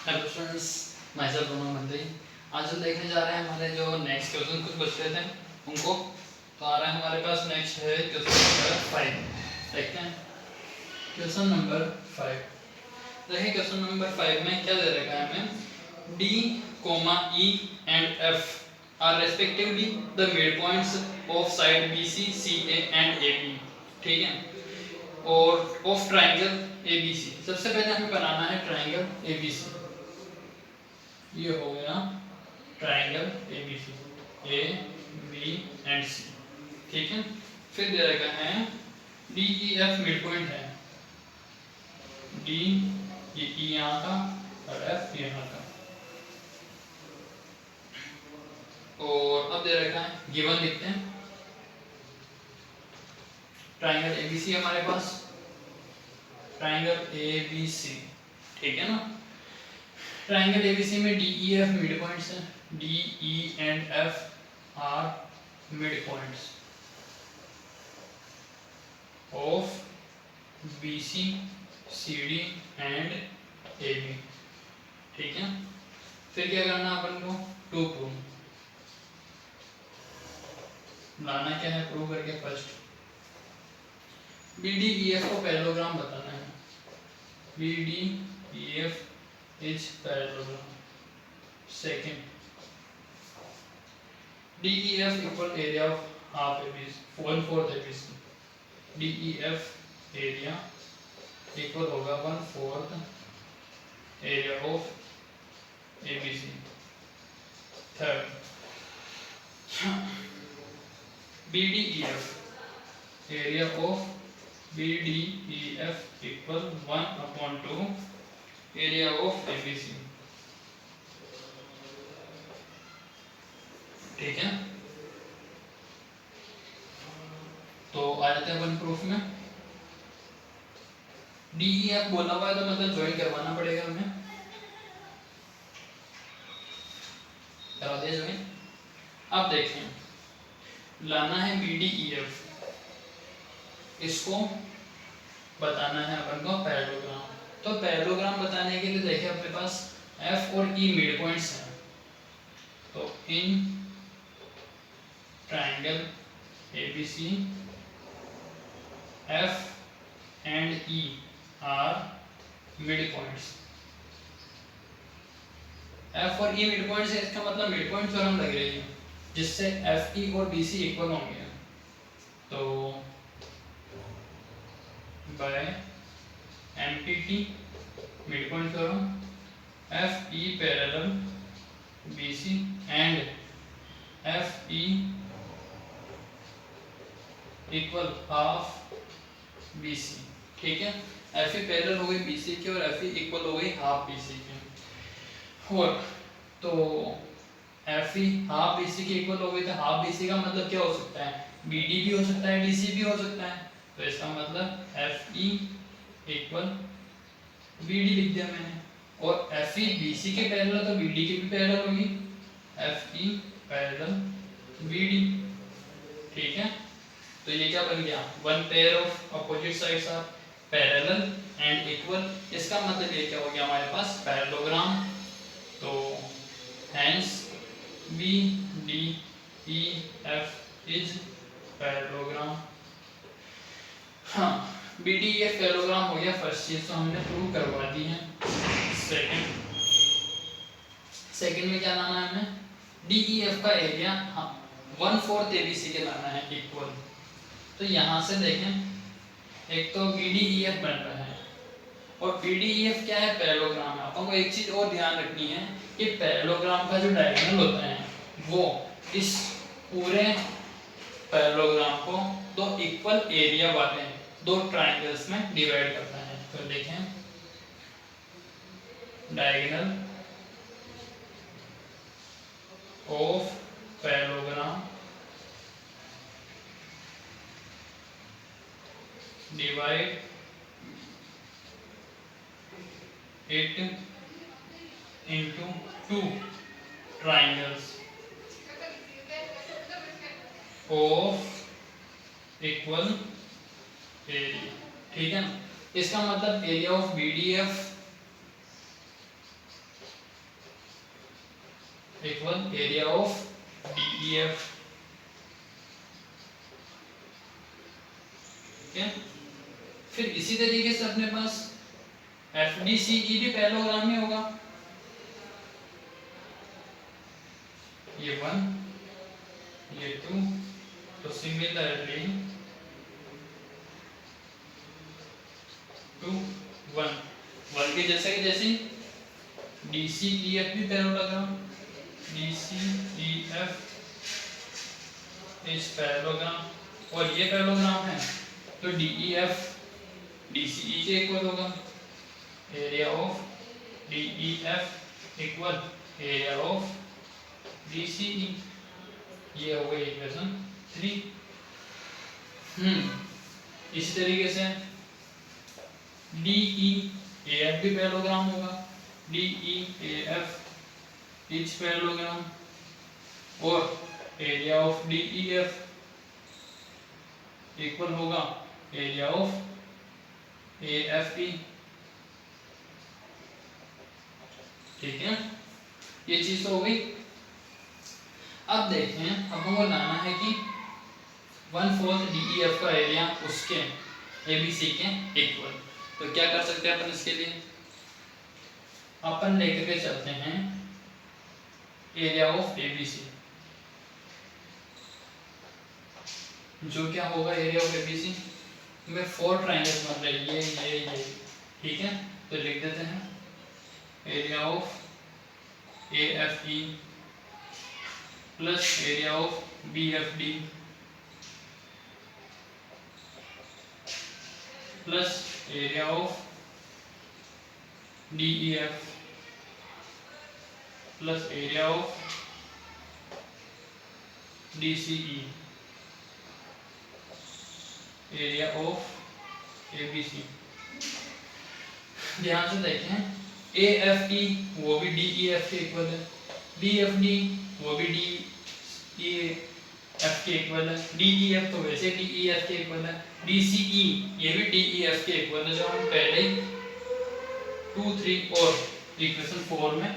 Hello students, मैं sir Ronak मंत्री। आज हम देखने जा रहे हैं हमारे जो नेक्स्ट क्वेश्चन कुछ बच रहे थे उनको। तो आ रहा है हमारे पास नेक्स्ट है क्वेश्चन नंबर 5। देखते हैं क्वेश्चन नंबर 5। देखिए क्वेश्चन नंबर 5 में क्या दे रखा है हमें। D comma E and F are respectively the mid points of side B C C A and A B. ठीक है, और of triangle A B C. सबसे पहले हमें बनाना है ट्राइंगल ए बी सी। ये हो गया triangle A B C, A B and C. ठीक है, फिर दे रखा है D E F midpoint है। डी ये ई यहाँ का और एफ यहाँ का। और अब दे रखा है गिवन लिखते हैं ट्राइंगल ए बी सी हमारे पास, ट्राइंगल ए बी सी। ठीक है ना, ट्राइंगल एबीसी में D E F midpoints हैं। D E and F are mid points of B C C D and A B. ठीक है, फिर क्या करना अपन को, टू प्रूव लाना क्या है, प्रूव करके first B D E F को पैरेललोग्राम बताना है। B D E F is parallelogram. Second, DEF equal area of half ABC, 1/4 ABC. DEF area equal होगा 1/4 area of ABC. Third, BDEF area of BDEF equal 1/2 area of ABC. ठीक है, तो आ जाते हैं one proof में। DE F बोला हुआ है तो मतलब ज्वाइन करवाना पड़ेगा हमें। करवा दिया ज्वाइन। अब देखें, लाना है बीडीईएफ, इसको बताना है अपन को पैरेललोग्राम। तो पैरेललोग्राम बताने के लिए देखिए अपने पास एफ और ई मिड पॉइंट्स हैं। तो in triangle ABC F and E R mid points. F और ई मिड पॉइंट्स है, इसका मतलब मिड पॉइंट थ्योरम लग रही है जिससे एफ ई और बी सी इक्वल होंगे। तो by MPT mid point theorem, F E parallel B C and F E equal half B C. ठीक है, एफ ई पैरेलल हो गई बी सी की और एफ ई इक्वल हो गई हाफ बी सी की। और तो F E half B C की इक्वल हो गई, तो हाफ बी सी का मतलब क्या हो सकता है, बी डी भी हो सकता है, डी सी भी हो सकता है। तो इसका मतलब F E equal B D लिख दिया मैंने। और एफ ई बी सी के पैरेलल तो बी डी की भी पैरेलल होगी, F E parallel B D. ठीक है, तो ये क्या बन गया, one pair of opposite sides are parallel and equal. इसका मतलब ये क्या हो गया हमारे पास, पैरेललोग्राम। तो hence B D E F is parallelogram. हाँ, B D E F parallelogram हो गया फर्स्ट चीज, तो हमने प्रूव करवा दी है। सेकंड में क्या लाना है हमें, डी ई एफ का एरिया 1/4 एबीसी के लाना है इक्वल। तो यहाँ से देखें, एक तो बी डी ई एफ बन रहा है और बी डी ई एफ क्या है, पैरेललोग्राम है। अपन को एक चीज और ध्यान रखनी है कि पैरेललोग्राम का जो डायगोनल होता है वो इस पूरे पैरेललोग्राम को दो इक्वल एरिया वाले दो ट्राइंगल्स में डिवाइड करता है। तो देखें, diagonal of parallelogram divide it into two triangles of equal area। ठीक है ना, इसका मतलब area of BDF equal area of DEF। ठीक है, फिर इसी तरीके से अपने पास FDCE भी पैरेललोग्राम में होगा। ये 1, ये 2, तो सिमिलरली 2 1 1 के जैसे कि जैसे DCEF भी पैरेललोग्राम, DCEF इस पैरेललोग्राम और ये पैरेललोग्राम है, तो DEF DCE के इक्वल होगा। Area of DEF equal area of DCE। ये हो गई इक्वेशन 3। इसी तरीके से DEAF भी पैरेललोग्राम होगा, DEAF इच पैरेललोग्राम और एरिया ऑफ DEF इक्वल होगा एरिया ऑफ AFE। ठीक है, ये चीज तो हो गई। अब देखें, अब हमको लाना है कि 1/4 DEF का एरिया उसके ABC के इक्वल। तो क्या कर सकते हैं अपन इसके लिए, अपन लेकर के चलते हैं एरिया ऑफ ABC, जो क्या होगा एरिया ऑफ ABC में 4 ट्राइंगल्स बन रहे हैं, ये। ठीक है, तो लिख देते हैं area of AFE plus area of BFD plus area of DEF plus area of DCE, area of ABC। ध्यान से देखें, AFE वो भी DEF के इक्वल है, BFD वो भी DEF के इक्वल है, DEF तो वैसे DEF के इक्वल है, DCE ये भी DEF के इक्वल है, जो हम पहले 2, 3 और इक्वेशन 4 में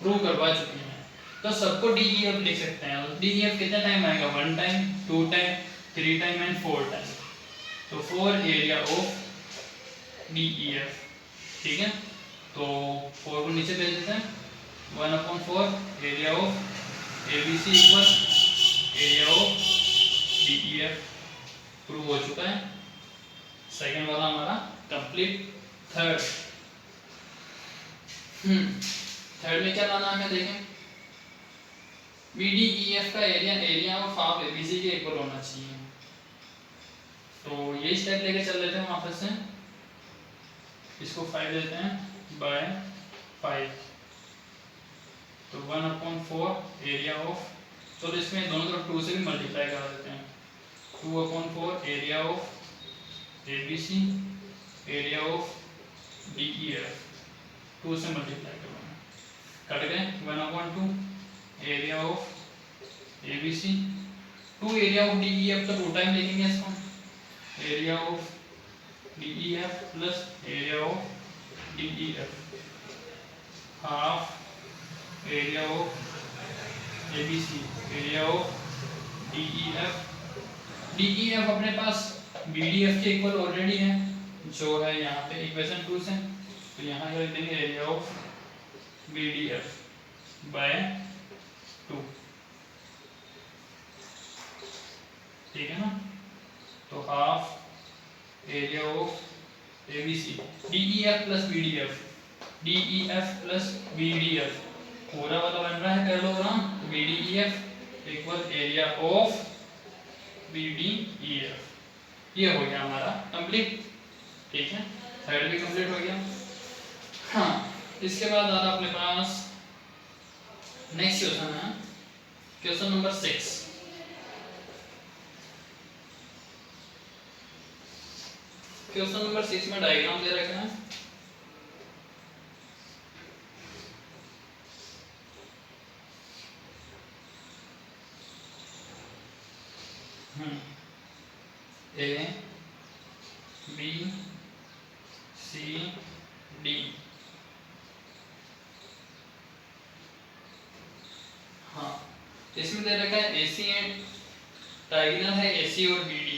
प्रूव करवा चुके हैं। तो सबको DEF लिख सकते हैं। DEF कितना टाइम आएगा, 1 time, 2 time, 3 time and 4 time. तो 4 एरिया ऑफ DEF। ठीक है, तो 4 को नीचे भेज देते हैं, 1/4 area of ABC equal area of DEF। Prove हो चुका है, सेकंड वाला हमारा कंप्लीट। थर्ड में क्या लाना हमें, देखें BDEF का एरिया ऑफ हाफ ABC के इक्वल होना चाहिए। तो ये स्टेप लेके चल लेते हैं वापस से, इसको 5 देते हैं बाय 5, तो 1/4 एरिया ऑफ, तो इसमें दोनों तरफ 2 से भी मल्टीप्लाई करा देते हैं, 2/4 area of ABC area of DEF, 2 से मल्टीप्लाई करवाना, कट गए, 1/2 area of ABC, 2 area of DEF, तो 2 टाइम लिखेंगे इसको, area of DEF plus area of DEF, half area of ABC area of DEF अपने पास BDF के इक्वल ऑलरेडी है, जो है यहाँ पे इक्वेशन 2 से, तो यहाँ लिख देंगे एरिया ऑफ BDF बाय 2। ठीक है ना, तो half area of ABC, DEF plus BDF, DEF plus BDF पूरा वाला बन रहा है पैरेललोग्राम, तो BDEF equal area of BDEF। ये हो गया हमारा कंप्लीट। ठीक है, थर्ड भी कंप्लीट हो गया। हाँ, इसके बाद आ रहा अपने पास नेक्स्ट क्वेश्चन है, क्वेश्चन नंबर 6। क्वेश्चन नंबर 6 में डायग्राम दे रखा है, A B C D। दे रखा है AC एंड डायगोनल है AC और BD,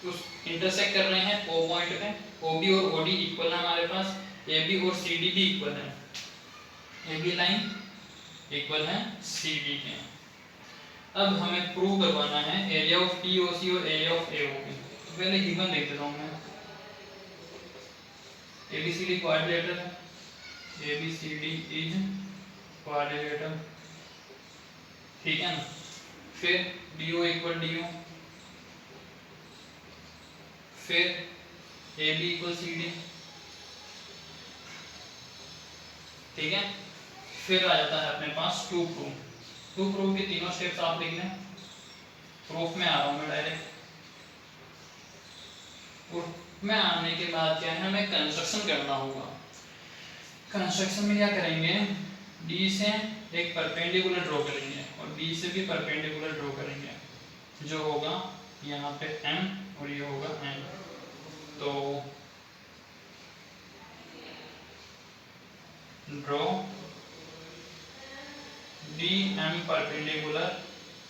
उस इंटरसेक्ट कर रहे हैं O पॉइंट पे, OB और OD इक्वल है हमारे पास, AB और CD भी इक्वल है, AB लाइन इक्वल है CD के। अब हमें प्रूव करवाना है एरिया ऑफ POC और एरिया ऑफ AOB। तो पहले गिवन देख देता हूं मैं, ABCD क्वाड्रिलेटरल है, ABCD इज क्वाड्रिलेटरल, ठीक है ना। फिर DO इक्वल DO, फिर AB इक्वल CD, ठीक है। फिर आ जाता है अपने पास टू प्रूफ के तीनों स्टेप्स आप लिख लें। प्रूफ में आ रहा हूं मैं डायरेक्ट। प्रूफ में आने के बाद क्या है, हमें कंस्ट्रक्शन करना होगा। कंस्ट्रक्शन में क्या करेंगे, D से एक परपेंडिकुलर ड्रॉ करेंगे और B से भी परपेंडिकुलर ड्रॉ करेंगे, जो होगा यहाँ पे M और ये होगा M। तो draw DM perpendicular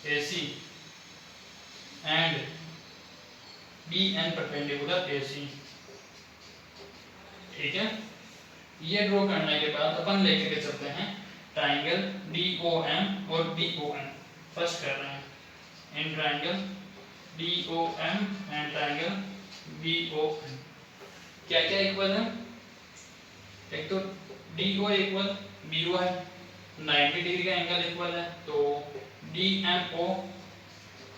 AC and BN perpendicular AC, ठीक है। ये ड्रॉ करने के बाद अपन लेके के चलते हैं ट्राइंगल DOM और BOM। फर्स्ट कर रहे हैं in triangle DOM and triangle BOM। क्या क्या इक्वल है, एक तो DO इक्वल BO है, 90 डिग्री का एंगल इक्वल है, तो DMO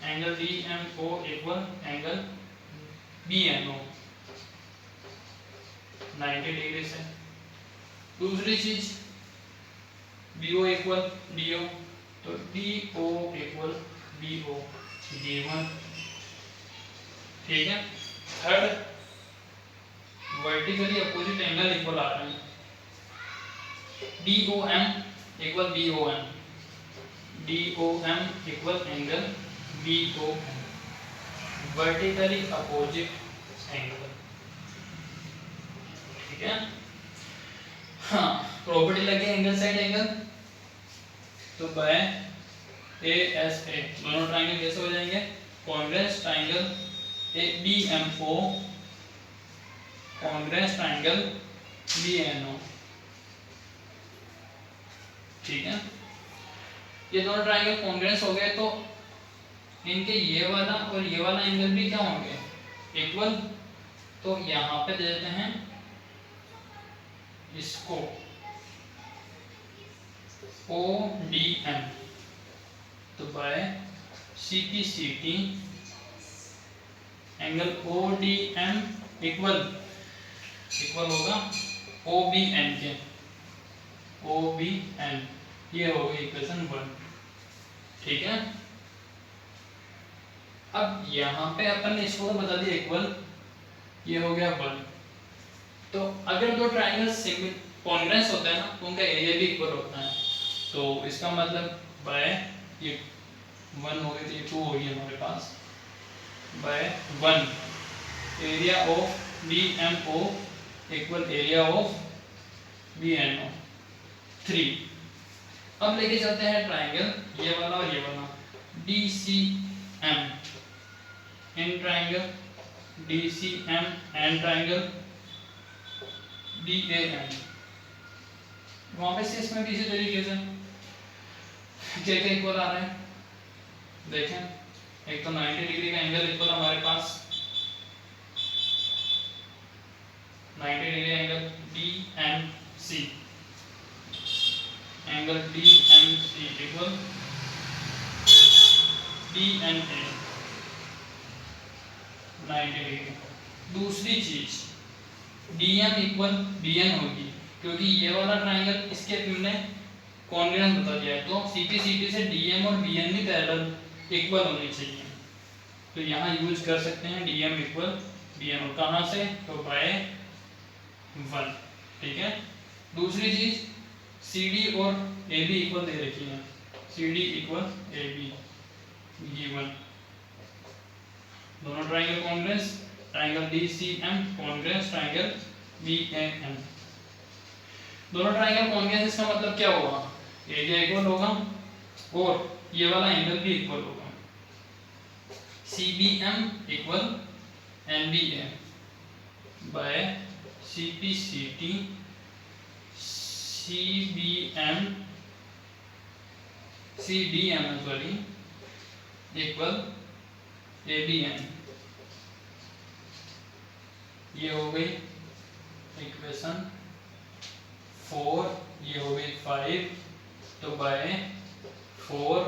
angle DMO equal angle BNO 90 degree से। दूसरी चीज BO इक्वल DO, तो DO इक्वल BO given, ठीक है। Third vertically opposite angle equal आ रहे हैं, DOM equal BOM, DOM equal angle BOM, vertically opposite angle, ठीक है। हाँ, प्रॉपर्टी लगे एंगल साइड एंगल, तो बाय ASA दोनों ट्राइंगल कैसे हो जाएंगे, congruent triangle BMO congruent triangle BNO, ठीक है। ये दोनों ट्राइंगल कॉन्ग्रेस हो गए, तो इनके ये वाला और ये वाला एंगल भी क्या होंगे, इक्वल। तो यहां पे दे देते हैं इसको ODM, तो by CPCT angle ODM equal होगा OBN के, OBN, ये हो गई इक्वेशन 1, ठीक है। अब यहाँ पे अपन ने इसको बता दिया इक्वल, ये हो गया 1। तो अगर दो ट्राइंगल सिमिलर कॉन्ग्रेस होता है ना, तो उनका एरिया भी इक्वल होता है, तो इसका मतलब बाय ये 1 हो गई, तो ये 2 हो गई हमारे पास, by 1 area of BMO equal area of BNO 3। अब लेके चलते हैं ट्राइंगल ये वाला और ये वाला DCM, in triangle DCM and triangle DAM। वहां पे से इसमें भी इसी तरीके से क्या क्या इक्वल आ रहे हैं, देखें। एक तो 90 डिग्री का एंगल इक्वल हमारे पास, 90 degree angle DMC, angle DMC equal DNA 90 degree. दूसरी चीज DM इक्वल BN होगी, क्योंकि ये वाला ट्राइंगल इसके हमने कॉन्ग्रेंस बता दिया है, तो CPCT से DM और BN भी पैरेलल इक्वल होनी चाहिए, तो यहाँ यूज कर सकते हैं DM इक्वल BN, और कहाँ से, तो बाय 1, ठीक है। दूसरी चीज CD और AB इक्वल दे रखी है, CD इक्वल AB गिवन, दोनों triangle congruence, triangle DCM congruence triangle BAM, दोनों ट्राइंगल कॉन्ग्रेंस। इसका मतलब क्या होगा, एरिया इक्वल होगा, और ये वाला एंगल भी इक्वल होगा, CBM equal NBA by CPCT CDM sorry equal ABM। ये हो गई इक्वेशन 4, ये हो गई 5। तो by 4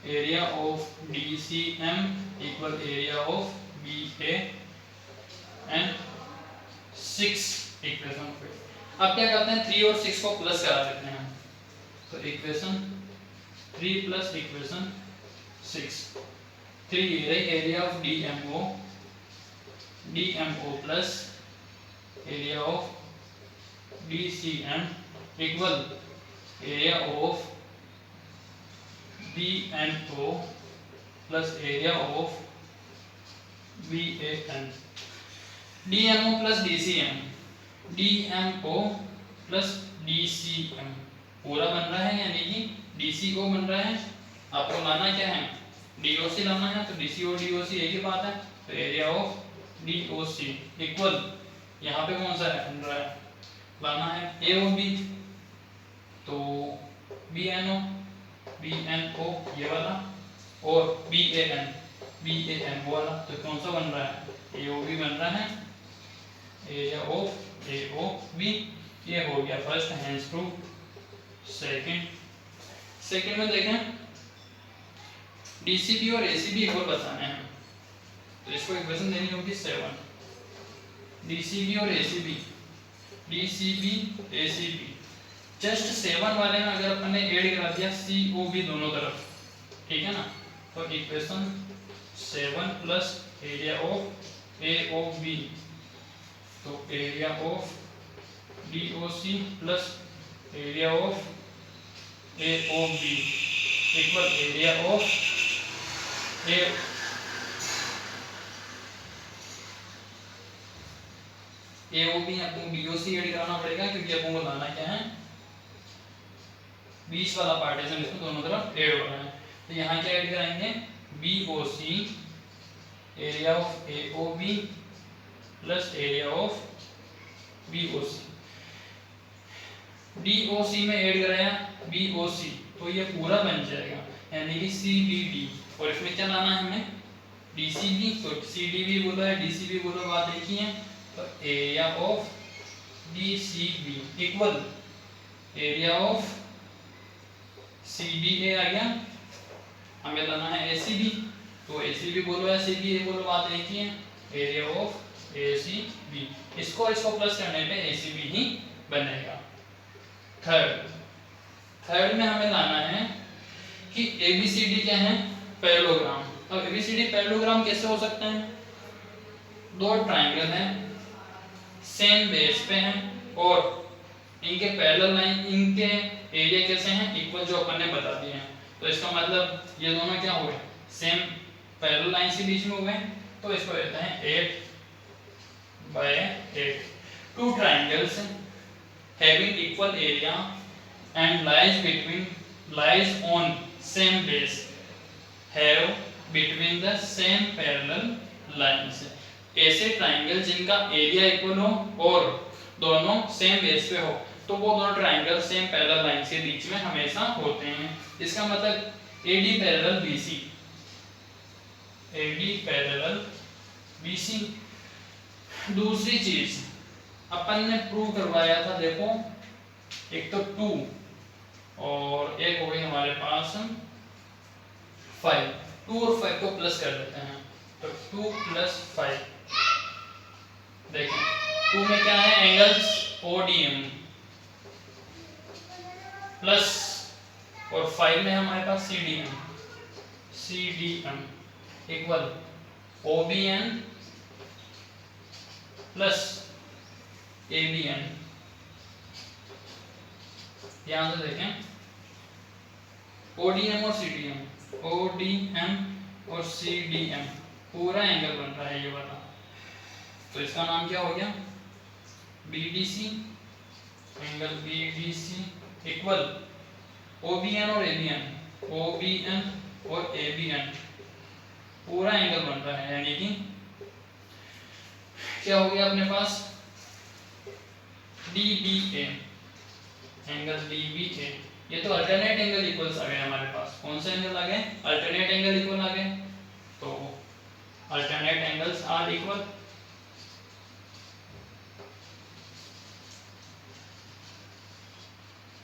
area of DCM equal area of BA and 6 equation पे। अब क्या करते हैं 3 और 6 को प्लस करा देते हैं। तो equation 3 plus equation 6, 3 area of DMO plus area of DCM equal area of BNO plus area of BAN। DMO plus DCM, DMO plus DCM पूरा बन रहा है, यानी कि DCO बन रहा है। आपको लाना क्या है, DOC लाना है। तो DC और DOC एक ही बात है। तो एरिया ऑफ DOC इक्वल यहाँ पे कौन सा है, बन रहा है, लाना है AOB। तो BNO ये वाला और BAN वो वाला। तो कौन सा बन रहा है, AOB बन रहा है, एरिया ऑफ AOB। ये हो गया फर्स्ट, हैंड्स टू सेकंड में देखें DCB और ACB इक्वल बताने हैं। तो इसको इक्वेशन देनी होगी 7। DCB और ACB जस्ट 7 वाले में अगर अपन ने ऐड करा दिया COB दोनों तरफ, ठीक है ना। तो equation 7 plus area of AOB, तो area of DOC plus area of AOB equal area of AOB आपको BOC ऐड कराना पड़ेगा, क्योंकि अपन को लाना क्या है, 20 वाला पार्टीशन इसमें दोनों तरफ ऐड हो रहा है। तो यहाँ क्या ऐड कराएंगे, BOC area of AOB plus area of BOC। DOC में ऐड कराया BOC, तो ये पूरा बन जाएगा, यानी कि CBD। और इसमें क्या लाना है हमें, DCB। तो CDB बोलो है DCB बोलो, बात एक ही है। तो area of DCB equal area of CDA आ गया। हमें लाना है ACB, तो ACB बोलो या CBA बोलो, बात एक ही है, एरिया ऑफ ACB। इसको प्लस करने पे ACB ही बनेगा। थर्ड में हमें लाना है कि ABCD क्या है, पैरेललोग्राम। अब ABCD पैरेललोग्राम कैसे हो सकते हैं, दो ट्राइंगल हैं, सेम बेस पे हैं और इनके पैरेलल लाइन, इनके एरिया कैसे हैं, इक्वल, जो अपन ने बता दिए हैं। तो इसका मतलब ये दोनों क्या हुए, सेम पैरेलल लाइन से बीच में हुए। तो इसको कहते हैं 8 by 8। Two triangles having equal area and lies on same base have between the same parallel lines। ऐसे ट्राइंगल जिनका एरिया इक्वल हो और दोनों सेम बेस पे हो, तो वो दोनों ट्राइंगल सेम पैरेलल लाइन के बीच में हमेशा होते हैं। इसका मतलब AD parallel BC, AD parallel BC। दूसरी चीज अपन ने प्रूव करवाया था, देखो, एक तो 2 और एक हो गई हमारे पास 5। 2 और 5 को प्लस कर देते हैं, तो 2 + 5। देखें 2 में क्या है, एंगल्स ODM प्लस, और 5 में हमारे पास CDM equal OBN plus ABN। ध्यान से देखें, ODM और CDM पूरा एंगल बन रहा है ये वाला। तो इसका नाम क्या हो गया, BDC, angle BDC equal OBN और ABN OBN और ABN पूरा एंगल बन रहा है, यानी कि क्या हो गया अपने पास DBA, एंगल DBA। ये तो अल्टरनेट एंगल इक्वल्स आ गए हमारे पास। कौन से एंगल आ गए? अल्टरनेट एंगल इक्वल आ गए। तो अल्टरनेट एंगल्स आर इक्वल।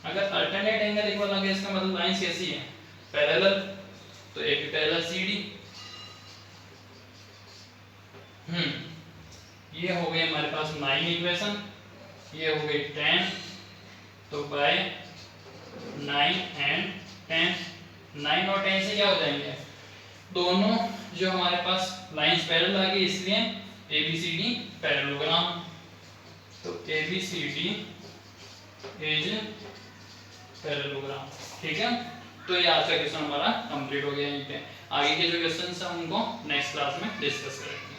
अगर अल्टरनेट एंगल इक्वल आ गया इसका मतलब लाइंस कैसी है? पैरेलल। तो AP पैरेलल CD। ये हो गए हमारे पास 9 इक्वेशन, ये हो गई 10। तो बाय 9 एंड 10, 9 और 10 से क्या हो जाएंगे? दोनों जो हमारे पास लाइंस पैरेलल आ गई, इसलिए ABCD पैरेललोग्राम। तो ABCD इज पैरेललोग्राम। ठीक है, तो ये आज का क्वेश्चन हमारा कंप्लीट हो गया। यहीं पे आगे के जो क्वेश्चन है उनको नेक्स्ट क्लास में डिस्कस करेंगे।